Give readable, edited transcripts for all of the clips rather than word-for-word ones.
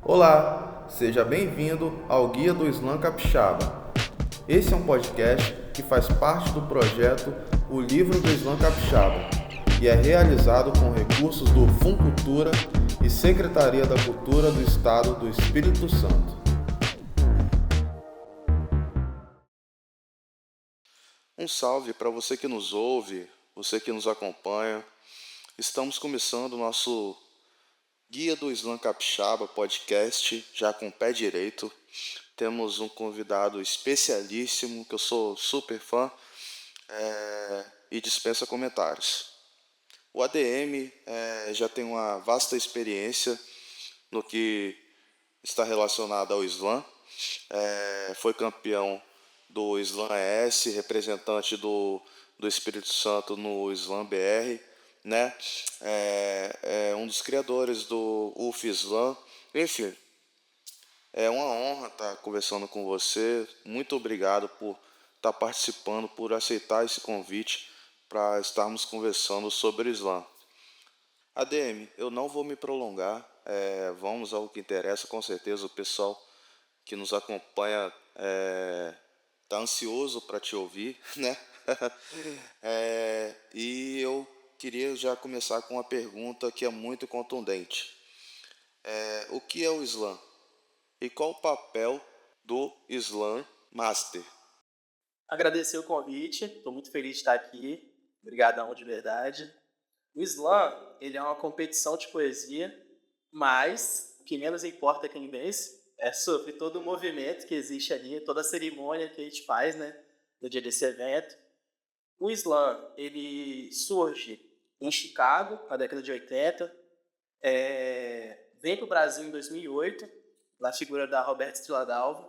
Olá, seja bem-vindo ao Guia do Islã Capixaba. Esse é um podcast que faz parte do projeto O Livro do Islã Capixaba e é realizado com recursos do Funcultura e Secretaria da Cultura do Estado do Espírito Santo. Um salve para você que nos ouve, você que nos acompanha. Estamos começando o nosso Guia do Islã Capixaba podcast, já com o pé direito. Temos um convidado especialíssimo, que eu sou super fã, e dispensa comentários. O ADM já tem uma vasta experiência no que está relacionado ao Islã. Foi campeão do Islã ES, representante do Espírito Santo no Islã BR, né? É um dos criadores do UF Islã. Enfim, é uma honra estar conversando com você. Muito obrigado por estar participando, por aceitar esse convite para estarmos conversando sobre o Islã. ADM, eu não vou me prolongar, vamos ao que interessa. Com certeza o pessoal que nos acompanha está ansioso para te ouvir, né? E eu queria já começar com uma pergunta que é muito contundente. O que é o Islã? E qual o papel do Islã Master? Agradecer o convite, estou muito feliz de estar aqui, obrigadão de verdade. O Islã, ele é uma competição de poesia, mas o que menos importa é quem vence, é sobre todo o movimento que existe ali, toda a cerimônia que a gente faz, né, no dia desse evento. O Islã, ele surge em Chicago, na década de 80, vem para o Brasil em 2008, na figura da Roberta Estrela Dalva.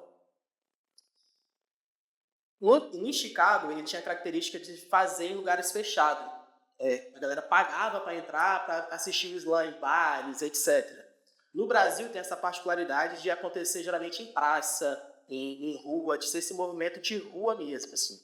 Em Chicago, ele tinha a característica de fazer em lugares fechados. A galera pagava para entrar, para assistir o Islã em bares, etc. No Brasil, tem essa particularidade de acontecer geralmente em praça, em rua, de ser esse movimento de rua mesmo. Assim.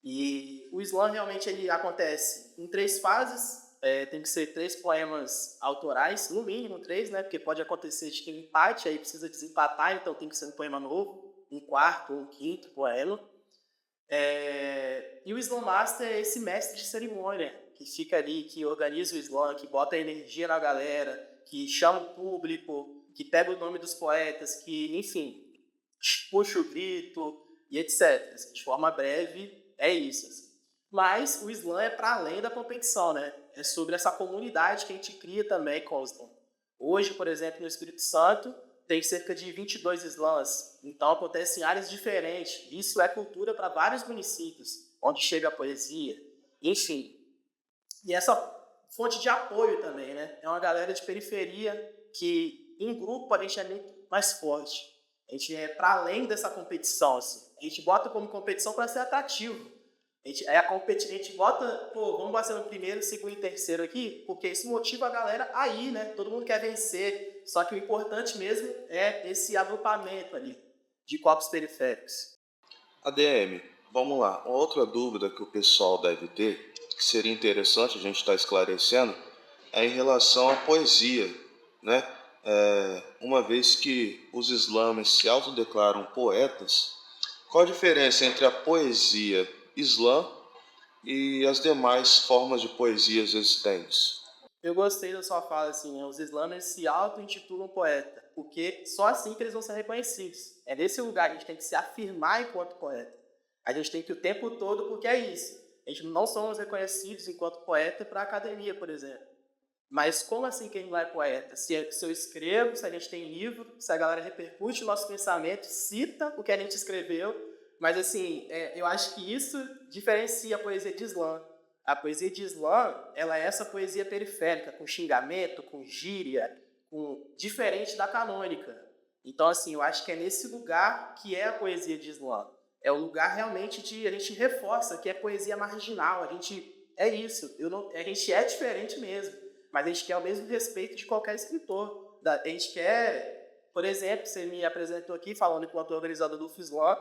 E o Islã realmente ele acontece em 3 fases. Tem que ser 3 poemas autorais, no mínimo 3, né? Porque pode acontecer de ter um empate, aí precisa desempatar, então tem que ser um poema novo, um quarto ou um quinto poema. E o Islã Master é esse mestre de cerimônia que fica ali, que organiza o Islã, que bota energia na galera, que chama o público, que pega o nome dos poetas, que, enfim, puxa o grito e etc. Assim, de forma breve, é isso. Assim. Mas o Islã é para além da competição, né? É sobre essa comunidade que a gente cria também com o Islã. Hoje, por exemplo, no Espírito Santo, tem cerca de 22 islãs, então acontece em áreas diferentes. Isso é cultura para vários municípios, onde chega a poesia, enfim. E essa fonte de apoio também, né? É uma galera de periferia que, em grupo, a gente é muito mais forte. A gente é para além dessa competição, assim. A gente bota como competição para ser atrativo. A gente bota, vamos bater no primeiro, segundo e terceiro aqui, porque isso motiva a galera a ir, né? Todo mundo quer vencer. Só que o importante mesmo é esse agrupamento ali de corpos periféricos. ADM, vamos lá. Uma outra dúvida que o pessoal deve ter, que seria interessante a gente estar esclarecendo, é em relação à poesia, né? Uma vez que os islãs se autodeclaram poetas, qual a diferença entre a poesia islã e as demais formas de poesias existentes? Eu gostei da sua fala, assim, né? Os islâmitas se auto-intitulam poeta, porque só assim que eles vão ser reconhecidos. É nesse lugar que a gente tem que se afirmar enquanto poeta. A gente tem que o tempo todo, porque é isso. A gente não somos reconhecidos enquanto poeta para a academia, por exemplo. Mas como assim que a gente não é poeta? Se eu escrevo, se a gente tem livro, se a galera repercute o nosso pensamento, cita o que a gente escreveu, mas assim, eu acho que isso diferencia a poesia de Islã. A poesia de Islã, ela é essa poesia periférica, com xingamento, com gíria, diferente da canônica. Então, assim, eu acho que é nesse lugar que é a poesia de Islã. É o lugar realmente de a gente reforça que é poesia marginal. A gente é isso. A gente é diferente mesmo. Mas a gente quer o mesmo respeito de qualquer escritor. A gente quer, por exemplo, você me apresentou aqui falando enquanto organizador do UFSLAM,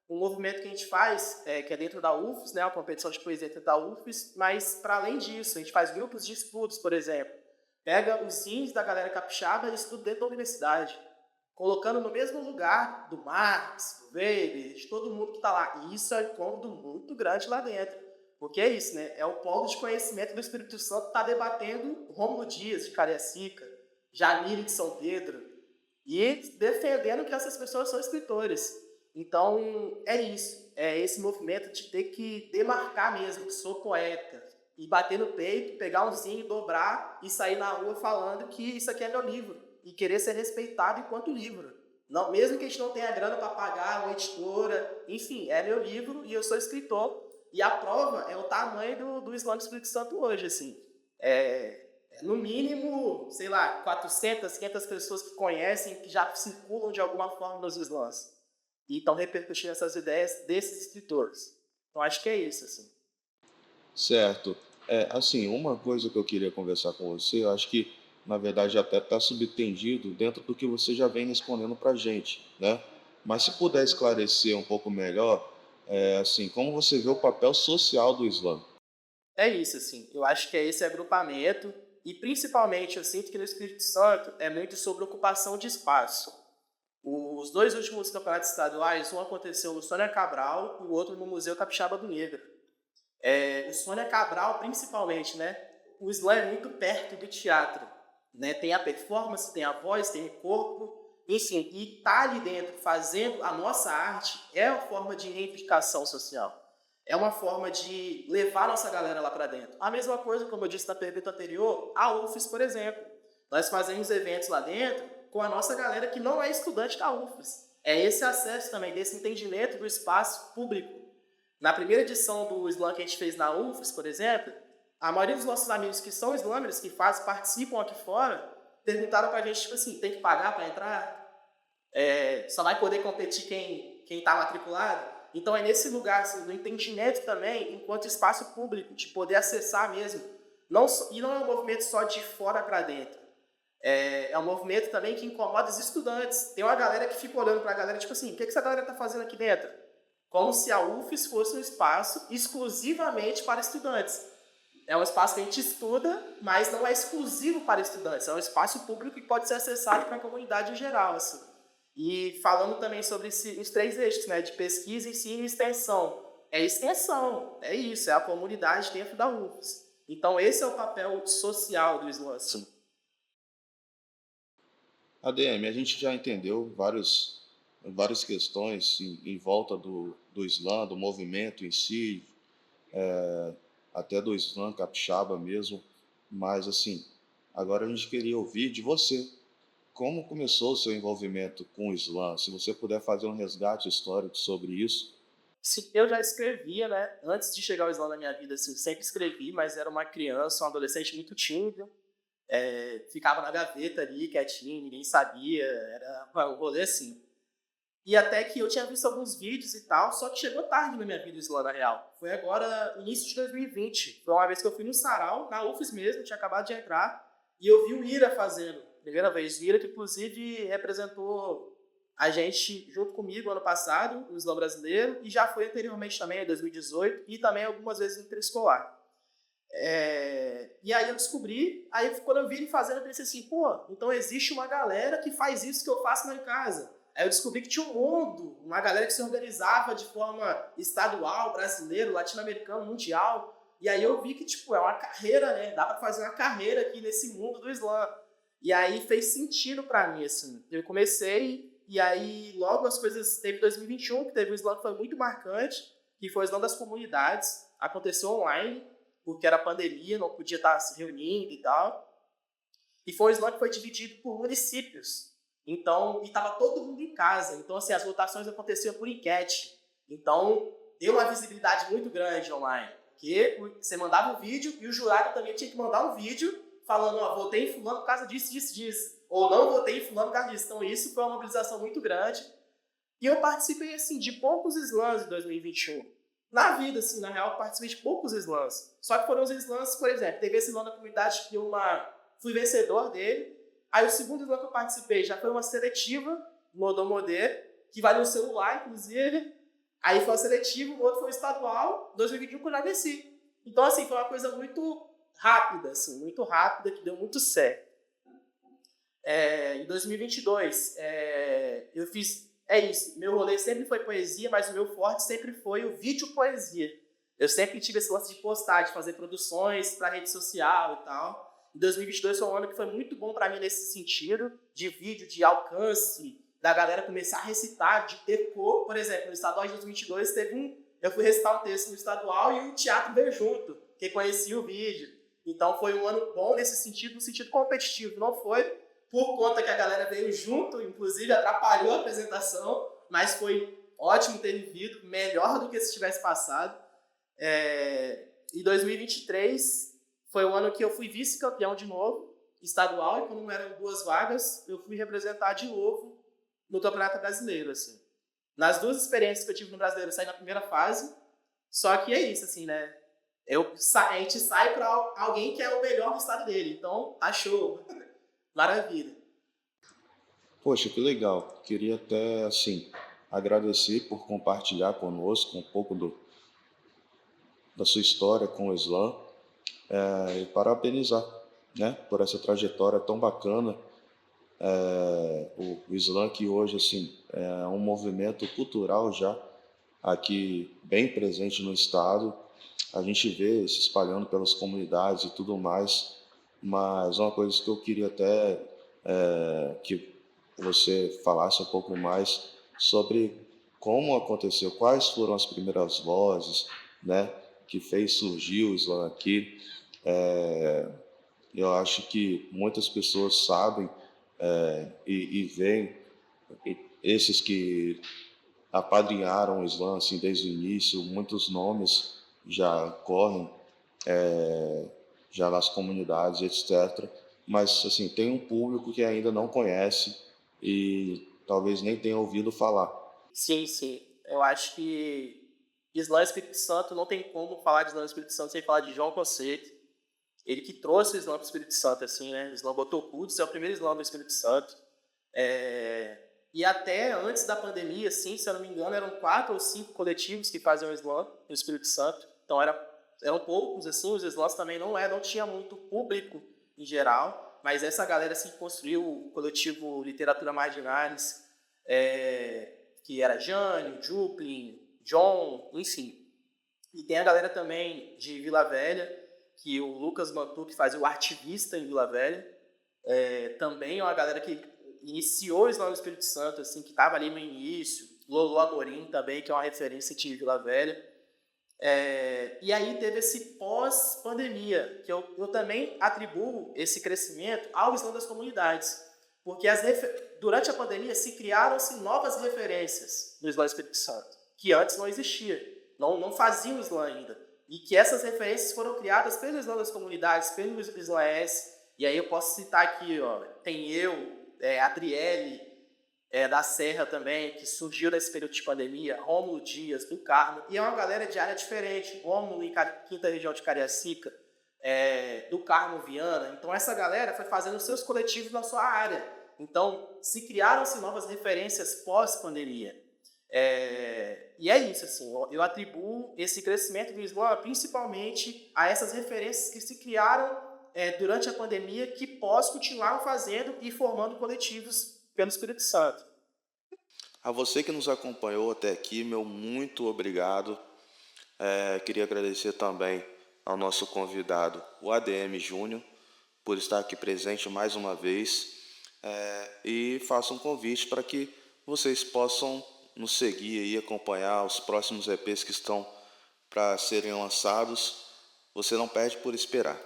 um movimento que a gente faz, que é dentro da UFES, né, uma competição de poesia dentro da UFES, mas para além disso, a gente faz grupos de estudos, por exemplo. pega os zines da galera capixaba e estuda dentro da universidade, colocando no mesmo lugar do Marx, do Weber, de todo mundo que está lá. E isso é um incômodo muito grande lá dentro. Porque é isso, né? É o polo de conhecimento do Espírito Santo que está debatendo Rômulo Dias, de Cariacica, Jamile de São Pedro, e defendendo que essas pessoas são escritores. Então, é isso. É esse movimento de ter que demarcar mesmo que sou poeta. E bater no peito, pegar um zine, dobrar e sair na rua falando que isso aqui é meu livro. E querer ser respeitado enquanto livro. Não, mesmo que a gente não tenha grana para pagar uma editora, enfim, é meu livro e eu sou escritor. E a prova é o tamanho do Islã do Espírito Santo hoje, assim. No mínimo, sei lá, 400, 500 pessoas que conhecem, que já circulam de alguma forma nos Islãs. E estão repercutindo essas ideias desses escritores. Então, acho que é isso, assim. Certo. Assim, uma coisa que eu queria conversar com você, eu acho que, na verdade, até está subtendido dentro do que você já vem respondendo para a gente, né? Mas se puder esclarecer um pouco melhor, assim, como você vê o papel social do Islã? É isso, assim. Eu acho que é esse agrupamento. E, principalmente, eu sinto que no Espírito Santo é muito sobre ocupação de espaço. Os dois últimos campeonatos estaduais, um aconteceu no Sônia Cabral e o outro no Museu Capixaba do Negro. O Sônia Cabral, principalmente, né? O slam é muito perto do teatro, né? Tem a performance, tem a voz, tem o corpo, enfim, e tá ali dentro fazendo a nossa arte é uma forma de reivindicação social. É uma forma de levar a nossa galera lá para dentro. A mesma coisa, como eu disse na pergunta anterior, a UFES, por exemplo. Nós fazemos eventos lá dentro com a nossa galera que não é estudante da UFES. É esse acesso também, desse entendimento do espaço público. Na primeira edição do Slam que a gente fez na UFES, por exemplo, a maioria dos nossos amigos que são slammers, que participam aqui fora, perguntaram pra gente, tipo assim, tem que pagar para entrar? Só vai poder competir quem tá matriculado? Então é nesse lugar, assim, no entendimento também, enquanto espaço público, de poder acessar mesmo. E não é um movimento só de fora para dentro. É um movimento também que incomoda os estudantes. Tem uma galera que fica olhando pra galera, tipo assim, o que essa galera tá fazendo aqui dentro? Como se a UFES fosse um espaço exclusivamente para estudantes. É um espaço que a gente estuda, mas não é exclusivo para estudantes. É um espaço público que pode ser acessado para a comunidade em geral. Assim. E falando também sobre os três eixos, né, de pesquisa, ensino e extensão. É extensão, é isso, é a comunidade dentro da UFES. Então esse é o papel social do Slam. Assim. ADM, a gente já entendeu várias questões em volta do Islã, do movimento em si, até do Islã capixaba mesmo, mas assim, agora a gente queria ouvir de você. Como começou o seu envolvimento com o Islã? Se você puder fazer um resgate histórico sobre isso. Sim, eu já escrevia, né? Antes de chegar ao Islã na minha vida, assim, sempre escrevi, mas era uma criança, um adolescente muito tímido. Ficava na gaveta ali, quietinho, ninguém sabia. Era um rolê assim. E até que eu tinha visto alguns vídeos e tal, só que chegou tarde na minha vida o Islã, na real. Foi agora, início de 2020. Foi uma vez que eu fui no sarau, na UFES mesmo, tinha acabado de entrar, e eu vi o Ira fazendo. Primeira vez, o Ira que inclusive representou a gente junto comigo ano passado, no Islã brasileiro, e já foi anteriormente também, em 2018, e também algumas vezes no interescolar. E aí eu descobri, aí quando eu vi ele fazendo, eu pensei assim, pô, então existe uma galera que faz isso que eu faço lá em casa. Aí eu descobri que tinha um mundo, uma galera que se organizava de forma estadual, brasileiro, latino-americano, mundial. E aí eu vi que, tipo, é uma carreira, né? Dá pra fazer uma carreira aqui nesse mundo do Islã. E aí fez sentido pra mim, assim. Eu comecei, e aí logo as coisas... Teve 2021, que teve um Islã que foi muito marcante, que foi o Islã das comunidades. Aconteceu online, porque era pandemia, não podia estar se reunindo e tal. E foi um Islã que foi dividido por municípios. Então, e estava todo mundo em casa. Então, assim, as votações aconteciam por enquete. Então, deu uma visibilidade muito grande online. Porque você mandava um vídeo e o jurado também tinha que mandar um vídeo falando, ó, votei em fulano por causa disso, disso, disso. Ou não votei em fulano por causa disso. Então, isso foi uma mobilização muito grande. E eu participei, assim, de poucos slams em 2021. Na vida, assim, na real, eu participei de poucos slams. Só que foram os slams, por exemplo, teve esse slam na comunidade que fui vencedor dele. Aí o segundo slam que eu participei já foi uma seletiva no Odomodê, que vale um celular, inclusive. Aí foi uma seletiva, o outro foi um estadual, 2021 que eu já venci. Então, assim, foi uma coisa muito rápida, assim, muito rápida, que deu muito certo. Em 2022, eu fiz... É isso, meu rolê sempre foi poesia, mas o meu forte sempre foi o vídeo poesia. Eu sempre tive esse lance de postar, de fazer produções para rede social e tal. Em 2022 foi um ano que foi muito bom para mim nesse sentido, de vídeo, de alcance, da galera começar a recitar, de ter cor. Por exemplo, no estadual de 2022 eu fui recitar um texto no estadual e o teatro veio junto, que conhecia o vídeo. Então foi um ano bom nesse sentido, no sentido competitivo. Não foi por conta que a galera veio junto, inclusive atrapalhou a apresentação, mas foi ótimo ter vivido, melhor do que se tivesse passado. Em 2023 foi o ano que eu fui vice-campeão de novo, estadual, e quando eram 2 vagas, eu fui representar de novo no Campeonato Brasileiro, assim. Nas 2 experiências que eu tive no Brasileiro, eu saí na primeira fase, só que é isso, assim, né? A gente sai para alguém que é o melhor do estado dele, então tá show. Maravilha. Poxa, que legal. Queria até, assim, agradecer por compartilhar conosco um pouco da sua história com o Islã, e parabenizar, né, por essa trajetória tão bacana. O Islã que hoje, assim, é um movimento cultural já aqui bem presente no estado. A gente vê se espalhando pelas comunidades e tudo mais, mas uma coisa que eu queria até que você falasse um pouco mais sobre como aconteceu, quais foram as primeiras vozes, né, que fez surgir o Islã aqui. Eu acho que muitas pessoas sabem e veem esses que apadrinharam o Islã assim, desde o início, muitos nomes já correm já nas comunidades, etc. Mas assim, tem um público que ainda não conhece e talvez nem tenha ouvido falar. Sim, sim. Eu acho que Islã Espírito Santo, não tem como falar de Islã Espírito Santo sem falar de João Conceito. Ele que trouxe o Islã para o Espírito Santo, assim, né? O Islã botou Quds, é o primeiro Islã do Espírito Santo. E até antes da pandemia, assim, se eu não me engano, eram 4 ou 5 coletivos que faziam Islã no Espírito Santo. Então eram poucos, assim, os Islãs também não tinha muito público em geral, mas essa galera assim, construiu o coletivo Literatura Marginalis, que era Jânio, Juplin, John, enfim. E tem a galera também de Vila Velha, que o Lucas Mantu, que fazia o Artivista em Vila Velha, também é uma galera que iniciou o Islã no Espírito Santo, assim, que estava ali no início. Lolo Amorim também, que é uma referência de Vila Velha. E aí teve esse pós-pandemia, que eu também atribuo esse crescimento ao Islã das comunidades. Porque durante a pandemia se criaram-se novas referências no Islã Espírito Santo, que antes não existia, não faziam Islã ainda. E que essas referências foram criadas pelo Islã das comunidades, pelo Islã S. E aí eu posso citar aqui, ó, tem Adriele, da Serra também, que surgiu nesse período de pandemia, Rômulo Dias, do Carmo, e é uma galera de área diferente, Rômulo em quinta região de Cariacica, do Carmo Viana. Então essa galera foi fazendo seus coletivos na sua área. Então se criaram-se novas referências pós-pandemia. E é isso, assim, eu atribuo esse crescimento do Islã principalmente a essas referências que se criaram durante a pandemia, que pós continuaram fazendo e formando coletivos pelo Espírito Santo. A você que nos acompanhou até aqui, meu muito obrigado. Queria agradecer também ao nosso convidado, o ADM Júnior, por estar aqui presente mais uma vez. E faço um convite para que vocês possam nos seguir e acompanhar os próximos EPs que estão para serem lançados. Você não perde por esperar,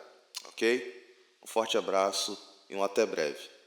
ok? Um forte abraço e um até breve.